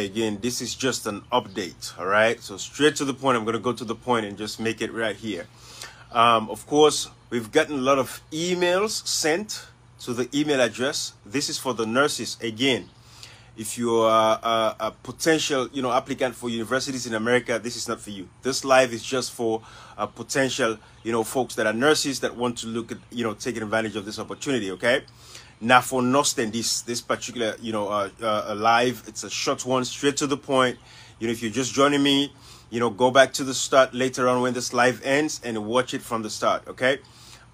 Again, this is just an update, all right? So straight to the point, I'm going to go to the point and just make it right here. Of course, we've gotten a lot of emails sent to the email address. This is for the nurses. Again, if you are a potential, applicant for universities in America, this is not for you. This live is just for potential, folks that are nurses that want to look at, taking advantage of this opportunity, okay? Now for Nosten, this particular, live, it's a short one, straight to the point. If you're just joining me, go back to the start later on when this live ends and watch it from the start, okay?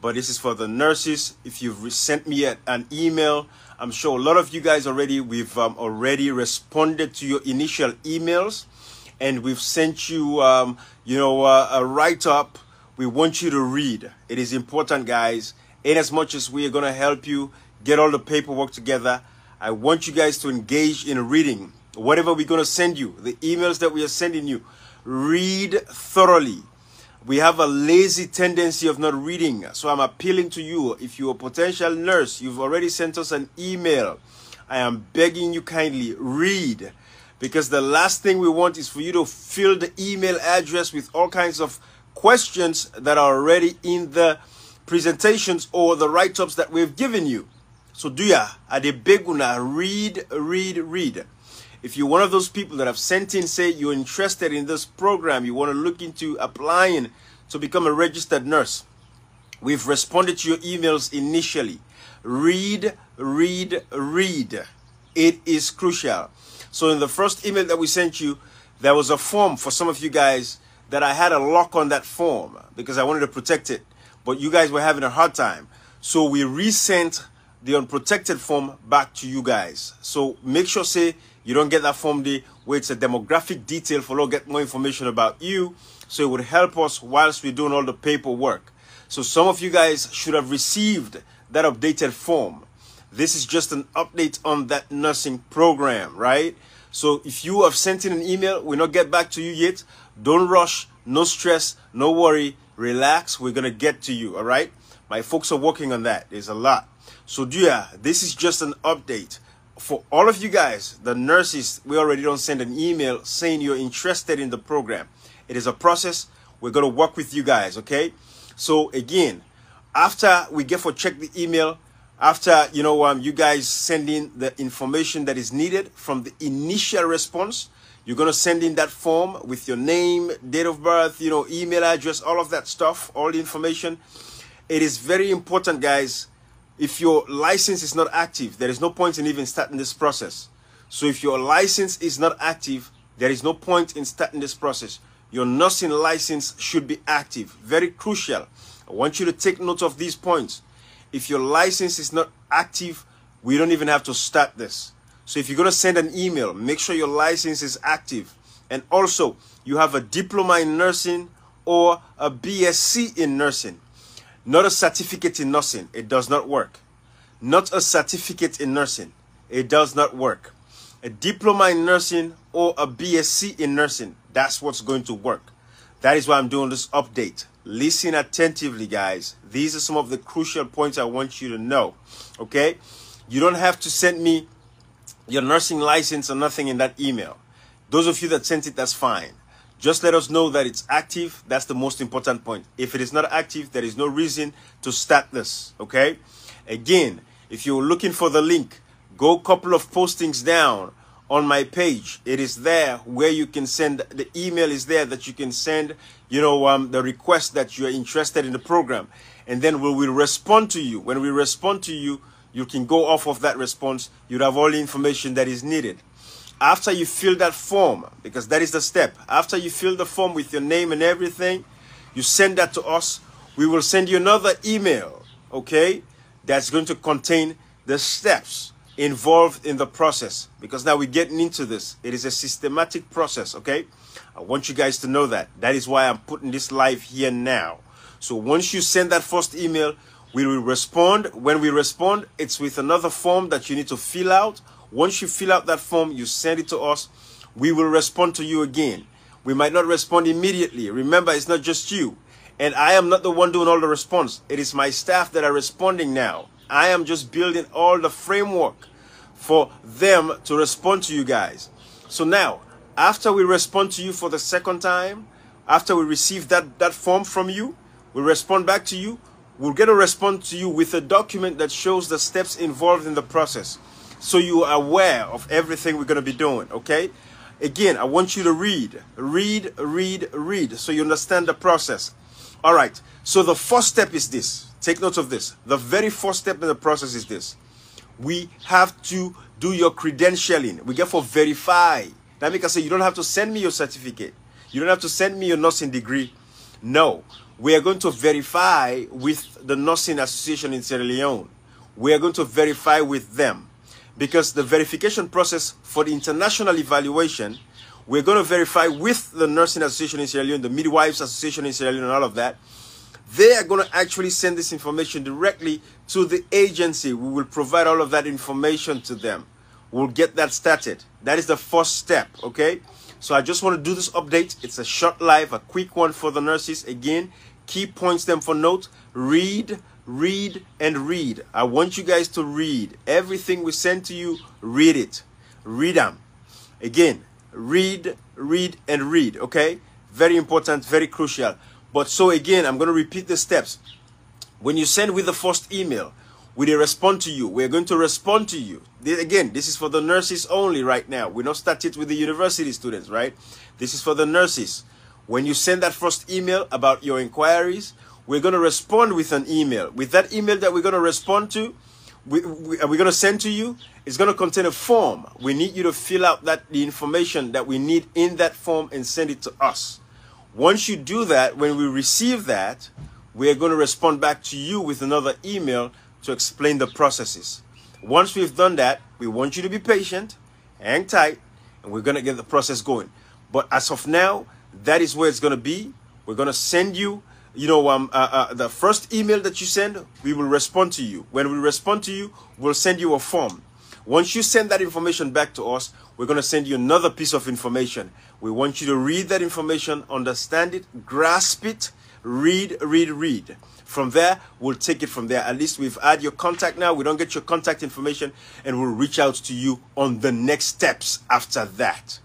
But this is for the nurses. If you've sent me an email, I'm sure a lot of you guys we've already responded to your initial emails, and we've sent you, a write-up. We want you to read. It is important, guys. In as much as we are going to help you get all the paperwork together, I want you guys to engage in reading. Whatever we're going to send you, the emails that we are sending you, read thoroughly. We have a lazy tendency of not reading. So I'm appealing to you. If you're a potential nurse, you've already sent us an email, I am begging you kindly, read. Because the last thing we want is for you to fill the email address with all kinds of questions that are already in the presentations or the write-ups that we've given you. So do ya, adebeguna, read. If you're one of those people that have sent in, say you're interested in this program, you want to look into applying to become a registered nurse, we've responded to your emails initially. Read. It is crucial. So in the first email that we sent you, there was a form for some of you guys that I had a lock on that form because I wanted to protect it, but you guys were having a hard time. So we resent the unprotected form back to you guys. So make sure, say, you don't get that form there where it's a demographic detail for us to get more information about you. So it would help us whilst we're doing all the paperwork. So some of you guys should have received that updated form. This is just an update on that nursing program, right? So if you have sent in an email, we'll not get back to you yet. Don't rush, no stress, no worry, relax. We're going to get to you, all right? My folks are working on that. There's a lot. So yeah, this is just an update. For all of you guys, the nurses, we already don't send an email saying you're interested in the program. It is a process. We're going to work with you guys, okay? So again, after we check the email, after, you guys send in the information that is needed from the initial response, you're going to send in that form with your name, date of birth, email address, all of that stuff, all the information. It is very important, guys. If your license is not active, there is no point in even starting this process. So if your license is not active, there is no point in starting this process. Your nursing license should be active. Very crucial. I want you to take note of these points. If your license is not active, we don't even have to start this. So if you're going to send an email, make sure your license is active. And also, you have a diploma in nursing or a BSc in nursing. Not a certificate in nursing. It does not work. Not a certificate in nursing. It does not work. A diploma in nursing or a BSc in nursing. That's what's going to work. That is why I'm doing this update. Listen attentively, guys. These are some of the crucial points I want you to know. Okay? You don't have to send me your nursing license or nothing in that email. Those of you that sent it, that's fine. Just let us know that it's active. That's the most important point. If it is not active, there is no reason to start this, okay? Again, if you're looking for the link, go a couple of postings down on my page. It is there where you can send, the email is there that you can send, the request that you're interested in the program. And then we will respond to you. When we respond to you, you can go off of that response. You'd have all the information that is needed. After you fill that form, because that is the step, after you fill the form with your name and everything, you send that to us. We will send you another email, okay, that's going to contain the steps involved in the process, because now we're getting into this. It is a systematic process, okay? I want you guys to know that. That is why I'm putting this live here now. So once you send that first email, we will respond. When we respond, it's with another form that you need to fill out. Once you fill out that form, you send it to us. We will respond to you again. We might not respond immediately. Remember, it's not just you. And I am not the one doing all the response. It is my staff that are responding now. I am just building all the framework for them to respond to you guys. So now, after we respond to you for the second time, after we receive that form from you, we respond back to you, we'll get a response to you with a document that shows the steps involved in the process. So you are aware of everything we're going to be doing, okay? Again, I want you to read, so you understand the process. All right, so the first step is this. Take note of this. The very first step in the process is this. We have to do your credentialing. We get for verify. That means I say you don't have to send me your certificate. You don't have to send me your nursing degree. No, we are going to verify with the Nursing Association in Sierra Leone. We are going to verify with them. Because the verification process for the international evaluation, we're going to verify with the Nursing Association in Sierra Leone, the Midwives Association in Sierra Leone, and all of that. They are going to actually send this information directly to the agency. We will provide all of that information to them. We'll get that started. That is the first step, okay? So I just want to do this update. It's a short live, a quick one for the nurses. Again, key points them for note. Read, and read. I want you guys to read. Everything we send to you, read it. Read them. Again, read, and read, okay? Very important, very crucial. But so again, I'm going to repeat the steps. When you send with the first email, we respond to you. We're going to respond to you. Again, this is for the nurses only right now. We're not started with the university students, right? This is for the nurses. When you send that first email about your inquiries, we're going to respond with an email. With that email that we're going to respond to, we're going to send to you, it's going to contain a form. We need you to fill out the information that we need in that form and send it to us. Once you do that, when we receive that, we're going to respond back to you with another email to explain the processes. Once we've done that, we want you to be patient, hang tight, and we're going to get the process going. But as of now, that is where it's going to be. We're going to send you, the first email that you send, we will respond to you. When we respond to you, we'll send you a form. Once you send that information back to us, we're going to send you another piece of information. We want you to read that information, understand it, grasp it, read. From there, we'll take it from there. At least we've had your contact now. We don't get your contact information, and we'll reach out to you on the next steps after that.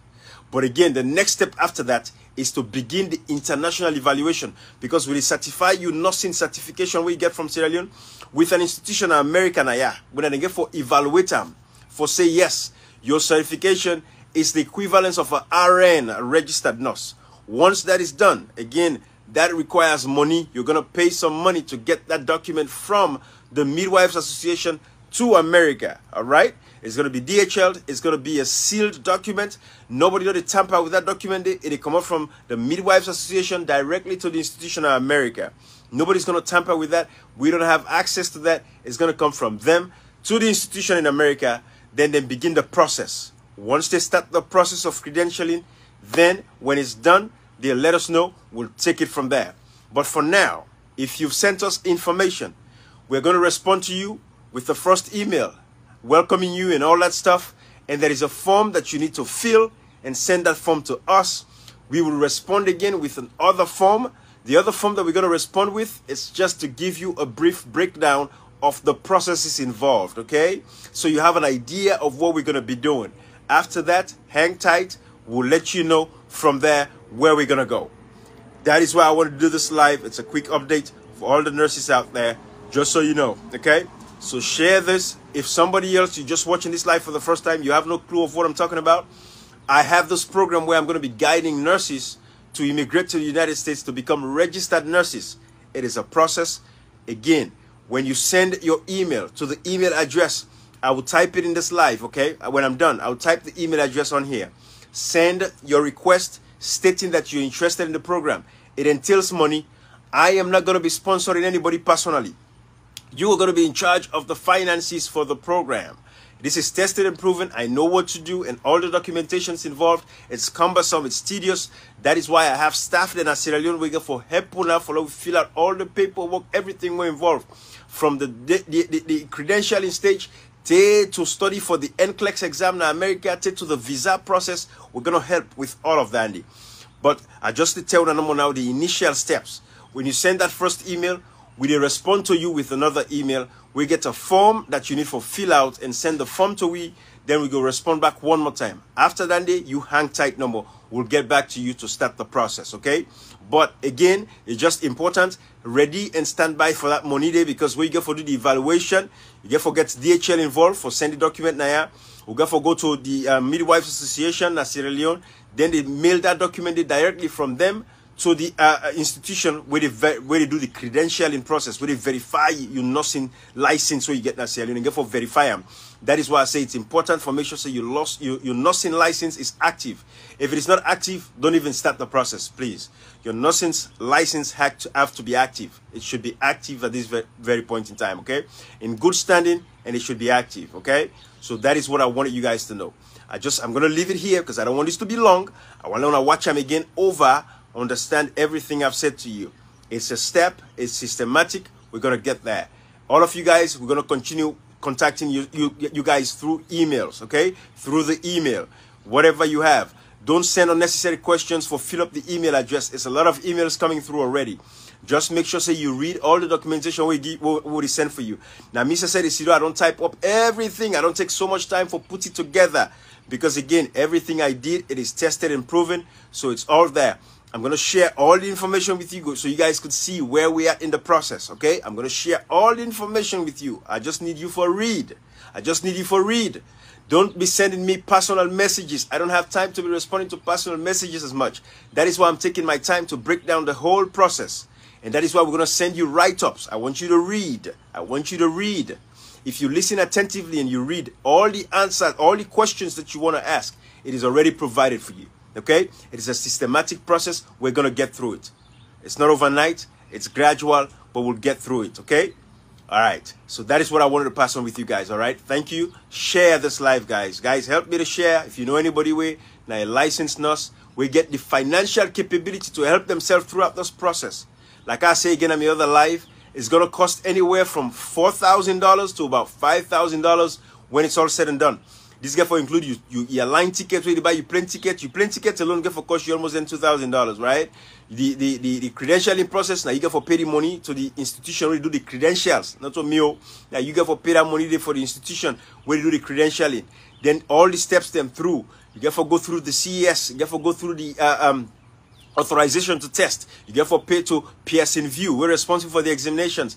But again, the next step after that is to begin the international evaluation, because we certify you nursing certification we get from Sierra Leone with an institution American when they get for evaluator for say yes, your certification is the equivalence of an RN, a registered nurse. Once that is done, again, that requires money. You're going to pay some money to get that document from the Midwives Association to America, all right? It's going to be DHL. It's going to be a sealed document. Nobody going to tamper with that document. It'll come up from the Midwives Association directly to the institution of America. Nobody's going to tamper with that. We don't have access to that. It's going to come from them to the institution in America. Then they begin the process. Once they start the process of credentialing, then when it's done, they'll let us know. We'll take it from there. But for now, if you've sent us information, we're going to respond to you with the first email, welcoming you and all that stuff. And there is a form that you need to fill and send that form to us. We will respond again with another form. The other form that we're going to respond with is just to give you a brief breakdown of the processes involved, okay? So you have an idea of what we're going to be doing. After that, hang tight. We'll let you know from there where we're going to go. That is why I wanted to do this live. It's a quick update for all the nurses out there, just so you know, okay? So share this. If somebody else, you're just watching this live for the first time, you have no clue of what I'm talking about, I have this program where I'm going to be guiding nurses to immigrate to the United States to become registered nurses. It is a process. Again, when you send your email to the email address, I will type it in this live, okay? When I'm done, I'll type the email address on here. Send your request stating that you're interested in the program. It entails money. I am not going to be sponsoring anybody personally. You are going to be in charge of the finances for the program. This is tested and proven. I know what to do, and all the documentations involved. It's cumbersome. It's tedious. That is why I have staff in Sierra Leone we get for help for fill out all the paperwork, everything we're involved, from the credentialing stage to study for the NCLEX exam in America, to the visa process. We're going to help with all of that, Andy. But I just tell you now the initial steps. When you send that first email, we respond to you with another email. We get a form that you need for fill out and send the form to we. Then we go respond back one more time. After that day, you hang tight no more. We'll get back to you to start the process, okay? But again, it's just important, ready and stand by for that money day, because when you get for do the evaluation, you get for get DHL involved for send the document now. We get for go to the Midwives Association in Sierra Leone. Then they mail that document directly from them to the institution where they do the credentialing process, where they verify your nursing license, where you get that Sierra Leone and get for verify them. That is why I say it's important for make sure so your nursing license is active. If it is not active, don't even start the process, please. Your nursing license have to be active. It should be active at this very point in time, okay? In good standing, and it should be active, okay? So that is what I wanted you guys to know. I'm going to leave it here because I don't want this to be long. I want to watch them again over, understand everything I've said to you. It's a step, it's systematic. We're going to get there. All of you guys, we're going to continue contacting you guys through emails, okay? Through the email, whatever you have. Don't send unnecessary questions for fill up the email address. It's a lot of emails coming through already. Just make sure you read all the documentation we send for you. Now, Mr. said, I don't type up everything. I don't take so much time for put it together. Because again, everything I did, it is tested and proven. So it's all there. I'm going to share all the information with you so you guys could see where we are in the process, okay? I'm going to share all the information with you. I just need you for read. I just need you for read. Don't be sending me personal messages. I don't have time to be responding to personal messages as much. That is why I'm taking my time to break down the whole process. And that is why we're going to send you write-ups. I want you to read. I want you to read. If you listen attentively and you read all the answers, all the questions that you want to ask, it is already provided for you. Okay? It is a systematic process. We're going to get through it. It's not overnight. It's gradual, but we'll get through it. Okay? All right. So that is what I wanted to pass on with you guys. All right? Thank you. Share this live, guys. Guys, help me to share. If you know anybody now a licensed nurse, we get the financial capability to help themselves throughout this process. Like I say again on my other live, it's going to cost anywhere from $4,000 to about $5,000 when it's all said and done. This get for include your line tickets, where you buy your plane ticket. Your plane tickets alone get for cost you almost $2,000, right? The credentialing process, now you get for pay the money to the institution where you do the credentials, not to me. Now you get for pay that money there for the institution where you do the credentialing. Then all the steps them through. You get for go through the CES. You get for go through the authorization to test. You get for pay to Pearson VUE. We're responsible for the examinations.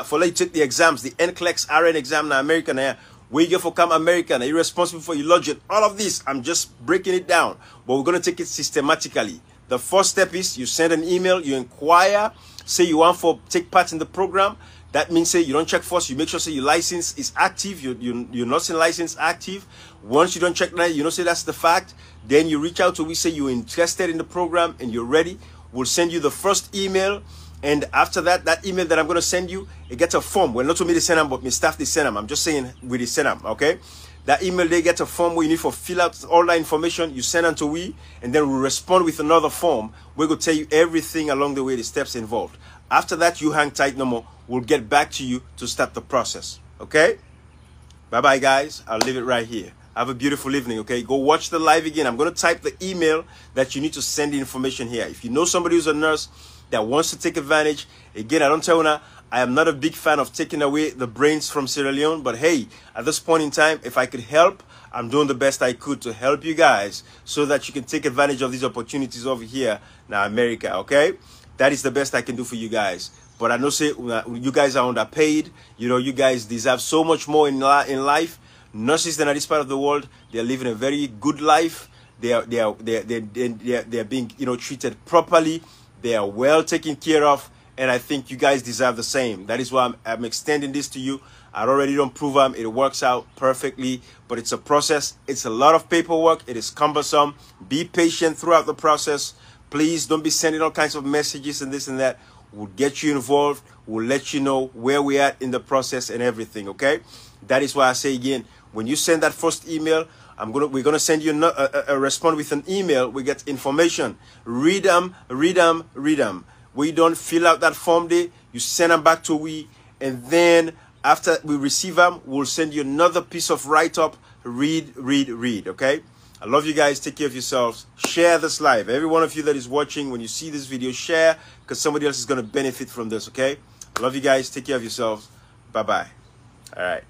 For let you take the exams, the NCLEX RN exam in America now. Where you get for come America now. You're responsible for your lodging. All of this, I'm just breaking it down. But we're going to take it systematically. The first step is you send an email, you inquire, say you want to take part in the program. That means say you don't check first, you make sure say your license is active, your nursing license active. Once you don't check that, you know say that's the fact. Then you reach out to we say you're interested in the program and you're ready. We'll send you the first email. And after that, that email that I'm going to send you, it gets a form. Well, not to me to send them, but my staff they send them. I'm just saying we they send them, okay? That email, they get a form where you need to fill out all that information. You send them to we, and then we'll respond with another form. We're going to tell you everything along the way, the steps involved. After that, you hang tight no more. We'll get back to you to start the process, okay? Bye-bye, guys. I'll leave it right here. Have a beautiful evening, okay? Go watch the live again. I'm going to type the email that you need to send the information here. If you know somebody who's a nurse that wants to take advantage, again, I don't tell you now, I am not a big fan of taking away the brains from Sierra Leone, but hey, at this point in time, if I could help, I'm doing the best I could to help you guys so that you can take advantage of these opportunities over here in America, okay? That is the best I can do for you guys. But I know say you guys are underpaid. You know, you guys deserve so much more in life. Nurses that are this part of the world, they're living a very good life. They are being, you know, treated properly. They are well taken care of. And I think you guys deserve the same. That is why I'm extending this to you. I already don't prove them. It works out perfectly. But it's a process. It's a lot of paperwork. It is cumbersome. Be patient throughout the process. Please don't be sending all kinds of messages and this and that. We'll get you involved. We'll let you know where we're at in the process and everything, okay? That is why I say again, when you send that first email, we're gonna send you a response with an email. We get information. Read them. We don't fill out that form there. You send them back to we, and then after we receive them, we'll send you another piece of write-up. Read, okay? I love you guys. Take care of yourselves. Share this live. Every one of you that is watching, when you see this video, share, because somebody else is going to benefit from this, okay? I love you guys. Take care of yourselves. Bye-bye. All right.